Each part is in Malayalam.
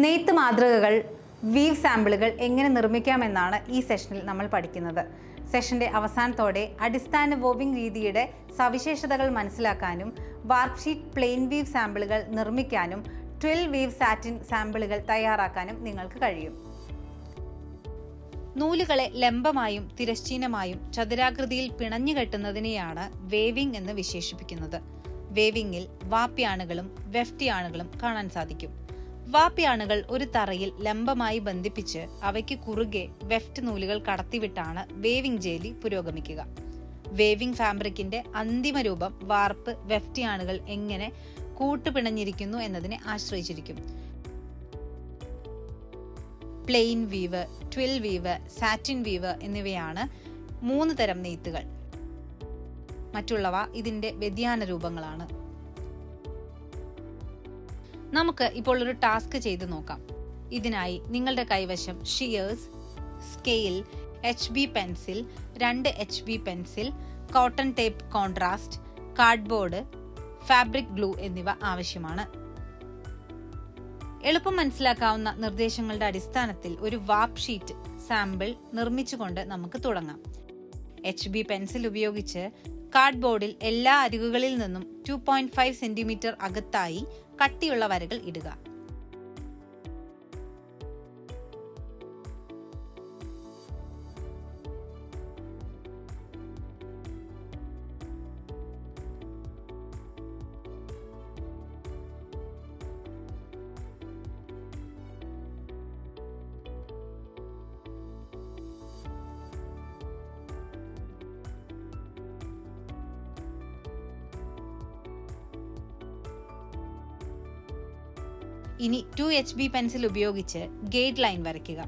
നെയ്ത്ത് മാതൃകകൾ, വീവ് സാമ്പിളുകൾ എങ്ങനെ നിർമ്മിക്കാമെന്നാണ് ഈ സെഷനിൽ നമ്മൾ പഠിക്കുന്നത്. സെഷന്റെ അവസാനത്തോടെ അടിസ്ഥാന വോവിംഗ് രീതിയുടെ സവിശേഷതകൾ മനസ്സിലാക്കാനും വർക്ക്ഷീറ്റ് പ്ലെയിൻ വീവ് സാമ്പിളുകൾ നിർമ്മിക്കാനും 12 വീവ് സാറ്റിൻ സാമ്പിളുകൾ തയ്യാറാക്കാനും നിങ്ങൾക്ക് കഴിയും. നൂലുകളെ ലംബമായും തിരശ്ചീനമായും ചതുരാകൃതിയിൽ പിണഞ്ഞു കെട്ടുന്നതിനെയാണ് വേവിംഗ് എന്ന് വിശേഷിപ്പിക്കുന്നത്. വേവിംഗിൽ വാപ്യാണുകളും വെഫ്റ്റിയാണുകളും കാണാൻ സാധിക്കും. വാപ്യാണുകൾ ഒരു തറയിൽ ലംബമായി ബന്ധിപ്പിച്ച് അവയ്ക്ക് കുറുകെ വെഫ്റ്റ് നൂലുകൾ കടത്തിവിട്ടാണ് വേവിംഗ് ജേലി പുരോഗമിക്കുക. വേവിംഗ് ഫാബ്രിക്കിന്റെ അന്തിമ രൂപം വാർപ്പ് വെഫ്റ്റിയാണുകൾ എങ്ങനെ കൂട്ടുപിണഞ്ഞിരിക്കുന്നു എന്നതിനെ ആശ്രയിച്ചിരിക്കും. Plain weave, 12 weave, satin weave എന്നിവയാണ് 3 തരം നെയ്ത്തുകൾ. മറ്റുള്ളവ ഇതിന്റെ വ്യതിയാന രൂപങ്ങളാണ്. നമുക്ക് ഇപ്പോൾ ഒരു ടാസ്ക് ചെയ്ത് നോക്കാം. ഇതിനായി നിങ്ങളുടെ കൈവശം shears, scale, HB pencil, 2 HB pencil, cotton tape contrast, cardboard, fabric glue എന്നിവ ആവശ്യമാണ്. എളുപ്പം മനസ്സിലാക്കാവുന്ന നിർദ്ദേശങ്ങളുടെ അടിസ്ഥാനത്തിൽ ഒരു വാപ്പ് ഷീറ്റ് സാമ്പിൾ നിർമ്മിച്ചുകൊണ്ട് നമുക്ക് തുടങ്ങാം. HB പെൻസിൽ ഉപയോഗിച്ച് കാർഡ്ബോർഡിൽ എല്ലാ അരികുകളിൽ നിന്നും 2.5 സെന്റിമീറ്റർ അകത്തായി കട്ടിയുള്ള വരകൾ ഇടുക. ഇനി 2 HB പെൻസിൽ ഉപയോഗിച്ച് ഗേറ്റ് ലൈൻ വരയ്ക്കുക.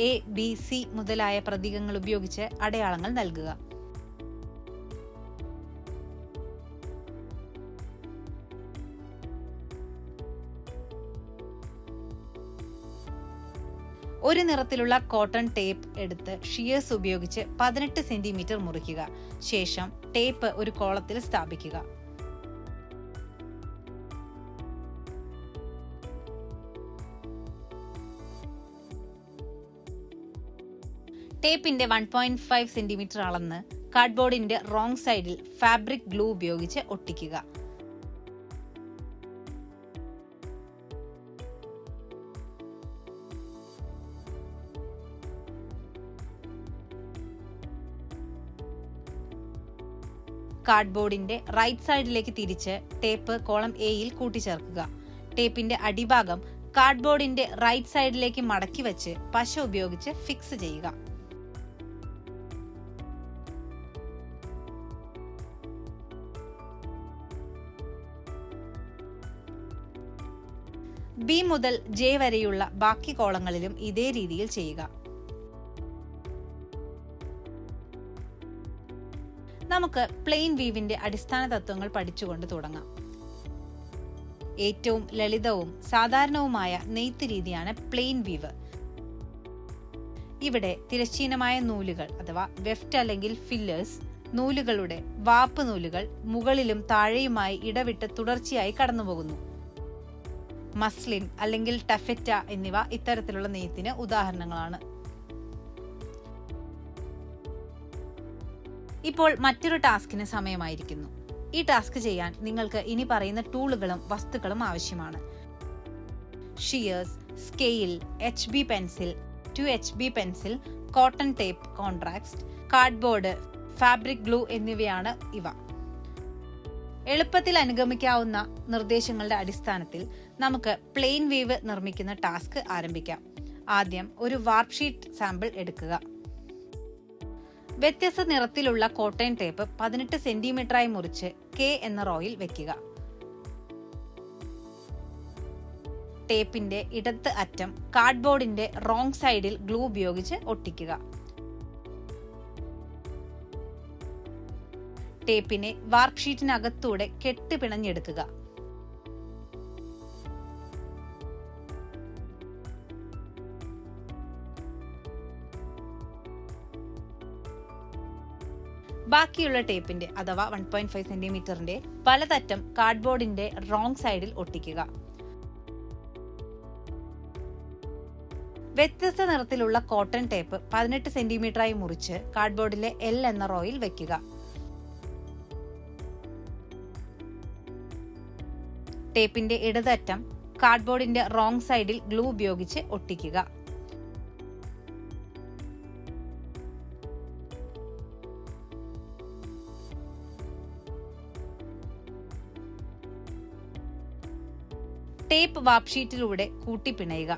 A, B, C മുതലായ പ്രതീകങ്ങൾ ഉപയോഗിച്ച് അടയാളങ്ങൾ നൽകുക. ഒരു നിറത്തിലുള്ള കോട്ടൺ ടേപ്പ് എടുത്ത് ഷിയേഴ്സ് ഉപയോഗിച്ച് 18 സെന്റിമീറ്റർ മുറിക്കുക. ശേഷം ടേപ്പ് ഒരു കോളത്തിൽ സ്ഥാപിക്കുക. ടേപ്പിന്റെ 1.5 സെന്റിമീറ്റർ അളന്ന് കാർഡ്ബോർഡിന്റെ റോങ് സൈഡിൽ ഫാബ്രിക് ഗ്ലൂ ഉപയോഗിച്ച് ഒട്ടിക്കുക. കാർഡ്ബോർഡിന്റെ റൈറ്റ് സൈഡിലേക്ക് തിരിച്ച് ടേപ്പ് കോളം എയിൽ കൂട്ടിച്ചേർക്കുക. ടേപ്പിന്റെ അടിഭാഗം കാർഡ്ബോർഡിന്റെ റൈറ്റ് സൈഡിലേക്ക് മടക്കി വെച്ച് പശ ഉപയോഗിച്ച് ഫിക്സ് ചെയ്യുക. B മുതൽ J വരെയുള്ള ബാക്കി കോളങ്ങളിലും ഇതേ രീതിയിൽ ചെയ്യുക. നമുക്ക് പ്ലെയിൻ വീവിന്റെ അടിസ്ഥാന തത്വങ്ങൾ പഠിച്ചുകൊണ്ട് തുടങ്ങാം. ഏറ്റവും ലളിതവും സാധാരണവുമായ നെയ്ത്ത് രീതിയാണ് പ്ലെയിൻ വീവ്. ഇവിടെ തിരശ്ചീനമായ നൂലുകൾ അഥവാ വെഫ്റ്റ് അല്ലെങ്കിൽ ഫില്ലേഴ്സ് നൂലുകളുടെ വാപ്പ് നൂലുകൾ മുകളിലും താഴെയുമായി ഇടവിട്ട് തുടർച്ചയായി കടന്നുപോകുന്നു. മസ്ലിൻ അല്ലെങ്കിൽ ടഫെറ്റ എന്നിവ ഇത്തരത്തിലുള്ള നെയ്ത്തിന് ഉദാഹരണങ്ങളാണ്. ഇപ്പോൾ മറ്റൊരു ടാസ്കിന് സമയമായിരിക്കുന്നു. ഈ ടാസ്ക് ചെയ്യാൻ നിങ്ങൾക്ക് ഇനി പറയുന്ന ടൂളുകളും വസ്തുക്കളും ആവശ്യമാണ്. Shears, scale, HB pencil, 2 HB pencil, cotton tape contrast, cardboard, fabric glue എന്നിവയാണ് ഇവ. എളുപ്പത്തിൽ അനുഗമിക്കാവുന്ന നിർദ്ദേശങ്ങളുടെ അടിസ്ഥാനത്തിൽ നമുക്ക് പ്ലെയിൻ വീവ് നിർമ്മിക്കുന്ന ടാസ്ക് ആരംഭിക്കാം. ആദ്യം ഒരു വാർപ്പ് ഷീറ്റ് സാമ്പിൾ എടുക്കുക. വ്യത്യസ്ത നിറത്തിലുള്ള കോട്ടൺ ടേപ്പ് 18 സെന്റിമീറ്ററായി മുറിച്ച് K എന്ന റോയിൽ വെക്കുക. ടേപ്പിന്റെ ഇടത് അറ്റം കാർഡ്ബോർഡിന്റെ റോങ് സൈഡിൽ ഗ്ലൂ ഉപയോഗിച്ച് ഒട്ടിക്കുക. ടേപ്പിനെ വാർക്ക് ഷീറ്റിനകത്തൂടെ കെട്ട് പിണഞ്ഞെടുക്കുക. ബാക്കിയുള്ള ടേപ്പിന്റെ അഥവാ 1.5 സെന്റിമീറ്ററിന്റെ വലതറ്റം കാർഡ്ബോർഡിന്റെ റോങ് സൈഡിൽ ഒട്ടിക്കുക. വ്യത്യസ്ത നിറത്തിലുള്ള കോട്ടൺ ടേപ്പ് 18 സെന്റിമീറ്ററായി മുറിച്ച് കാർഡ്ബോർഡിലെ L എന്ന റോയിൽ വെക്കുക. ടേപ്പിന്റെ ഇടതറ്റം കാർഡ്ബോർഡിന്റെ റോങ് സൈഡിൽ ഗ്ലൂ ഉപയോഗിച്ച് ഒട്ടിക്കുക. ടേപ്പ് വാർക്ക് ഷീറ്റിലൂടെ കൂട്ടിപ്പിണയുക.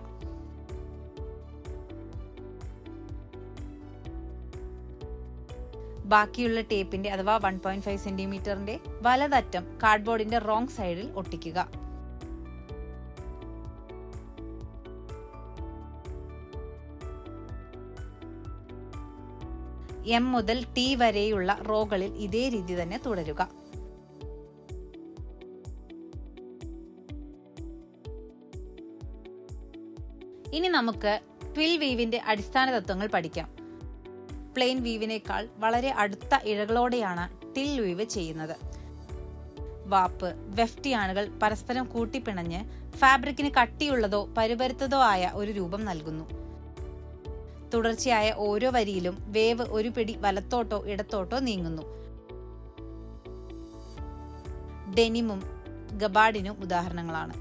ബാക്കിയുള്ള ടേപ്പിന്റെ അഥവാ 1.5 സെന്റിമീറ്ററിന്റെ വലതറ്റം കാർഡ്ബോർഡിന്റെ റോങ് സൈഡിൽ ഒട്ടിക്കുക. M മുതൽ T വരെയുള്ള റോകളിൽ ഇതേ രീതി തന്നെ തുടരുക. ഇനി നമുക്ക് ട്വിൽ വീവിന്റെ അടിസ്ഥാന തത്വങ്ങൾ പഠിക്കാം. പ്ലെയിൻ വീവിനേക്കാൾ വളരെ അടുത്ത ഇഴകളോടെയാണ് ടിൽ വീവ് ചെയ്യുന്നത്. വാപ്പ്, വെഫ്റ്റ് യാണുകൾ പരസ്പരം കൂട്ടിപ്പിണഞ്ഞ് ഫാബ്രിക്കിന് കട്ടിയുള്ളതോ പരുപരുത്തതോ ആയ ഒരു രൂപം നൽകുന്നു. തുടർച്ചയായ ഓരോ വരിയിലും വേവ് ഒരു പിടി വലത്തോട്ടോ ഇടത്തോട്ടോ നീങ്ങുന്നു. ഡെനിമും ഗബാർഡിനും ഉദാഹരണങ്ങളാണ്.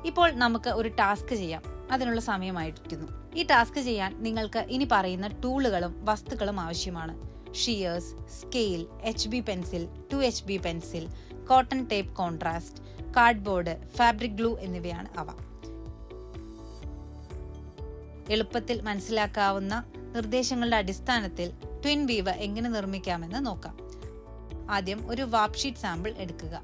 ഇപ്പോൾ നമുക്ക് ഒരു ടാസ്ക് ചെയ്യാം. അതിനുള്ള സമയമായിരിക്കുന്നു. ഈ ടാസ്ക് ചെയ്യാൻ നിങ്ങൾക്ക് ഇനി പറയുന്ന ടൂളുകളും വസ്തുക്കളും ആവശ്യമാണ്. Shears, scale, HB pencil, 2HB pencil, cotton tape contrast, cardboard, fabric glue എന്നിവയാണ് അവ. എളുപ്പത്തിൽ മനസ്സിലാക്കാവുന്ന നിർദ്ദേശങ്ങളുടെ അടിസ്ഥാനത്തിൽ ട്വിൻ വീവ് എങ്ങനെ നിർമ്മിക്കാമെന്ന് നോക്കാം. ആദ്യം ഒരു വാർക്ക് ഷീറ്റ് സാമ്പിൾ എടുക്കുക.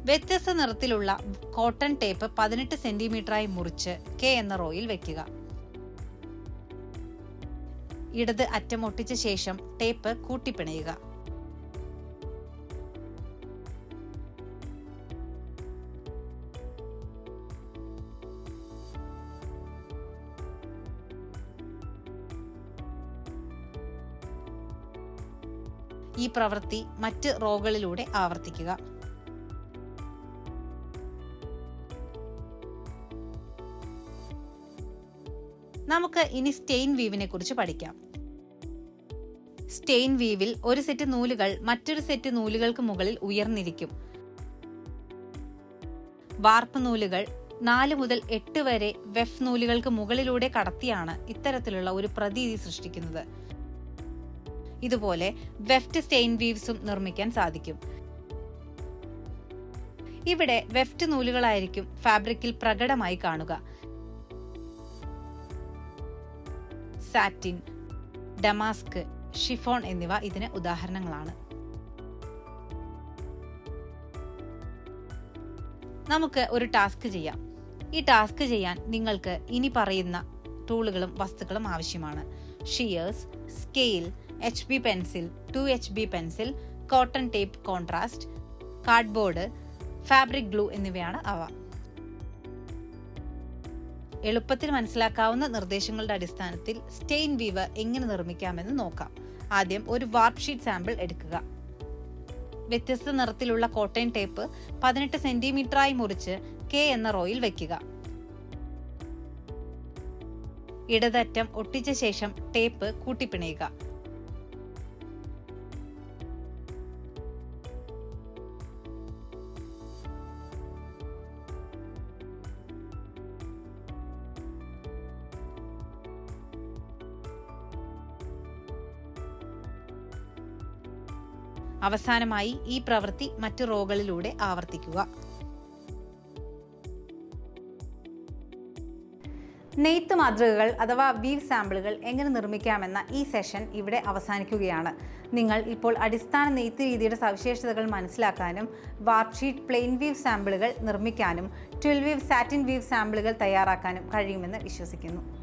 വ്യത്യസ്ത നിറത്തിലുള്ള കോട്ടൺ ടേപ്പ് 18 സെന്റിമീറ്ററായി മുറിച്ച് K എന്ന റോയിൽ വെക്കുക. ഇടത് അറ്റം ഒട്ടിച്ച ശേഷം ടേപ്പ് കൂട്ടിപ്പിണയുക. ഈ പ്രവൃത്തി മറ്റ് റോകളിലൂടെ ആവർത്തിക്കുക. നമുക്ക് ഇനി സ്റ്റെയിൻ വീവിനെ കുറിച്ച് പഠിക്കാം. സ്റ്റെയിൻ വീവിൽ ഒരു സെറ്റ് നൂലുകൾ മറ്റൊരു സെറ്റ് നൂലുകൾക്ക് മുകളിൽ ഉയർന്നിരിക്കും. വാർപ്പ് നൂലുകൾ 4 മുതൽ 8 വരെ വെഫ് നൂലുകൾക്ക് മുകളിലൂടെ കടത്തിയാണ് ഇത്തരത്തിലുള്ള ഒരു പ്രതീതി സൃഷ്ടിക്കുന്നത്. ഇതുപോലെ വെഫ്റ്റ് സ്റ്റെയിൻ വീവ്സും നിർമ്മിക്കാൻ സാധിക്കും. ഇവിടെ വെഫ്റ്റ് നൂലുകളായിരിക്കും ഫാബ്രിക്കിൽ പ്രകടമായി കാണുക. സാറ്റിൻ, ഡമാസ്ക്, ഷിഫോൺ എന്നിവ ഇതിന് ഉദാഹരണങ്ങളാണ്. നമുക്ക് ഒരു ടാസ്ക് ചെയ്യാം. ഈ ടാസ്ക് ചെയ്യാൻ നിങ്ങൾക്ക് ഇനി പറയുന്ന ടൂളുകളും വസ്തുക്കളും ആവശ്യമാണ്. Shears, scale, HB pencil, 2HB pencil, cotton tape contrast, cardboard, fabric glue എന്നിവയാണ് അവ. എളുപ്പത്തിൽ മനസ്സിലാക്കാവുന്ന നിർദ്ദേശങ്ങളുടെ അടിസ്ഥാനത്തിൽ സ്റ്റെയിൻ വീവ് എങ്ങനെ നിർമ്മിക്കാമെന്ന് നോക്കാം. ആദ്യം ഒരു വാർക്ക് ഷീറ്റ് സാമ്പിൾ എടുക്കുക. വ്യത്യസ്ത നിറത്തിലുള്ള കോട്ടൺ ടേപ്പ് 18 സെന്റിമീറ്ററായി മുറിച്ച് K എന്ന റോയിൽ വെക്കുക. ഇടതറ്റം ഒട്ടിച്ച ശേഷം ടേപ്പ് കൂട്ടിപ്പിണയുക. അവസാനമായി ഈ പ്രവൃത്തി മറ്റു റോകളിലൂടെ ആവർത്തിക്കുക. നെയ്ത്ത് മാതൃകകൾ അഥവാ വീവ് സാമ്പിളുകൾ എങ്ങനെ നിർമ്മിക്കാമെന്ന ഈ സെഷൻ ഇവിടെ അവസാനിക്കുകയാണ്. നിങ്ങൾ ഇപ്പോൾ അടിസ്ഥാന നെയ്ത്ത് രീതിയുടെ സവിശേഷതകൾ മനസ്സിലാക്കാനും വാർപ്ഷീറ്റ് പ്ലെയിൻ വീവ് സാമ്പിളുകൾ നിർമ്മിക്കാനും 12 വീവ് സാറ്റിൻ വീവ് സാമ്പിളുകൾ തയ്യാറാക്കാനും കഴിയുമെന്ന് വിശ്വസിക്കുന്നു.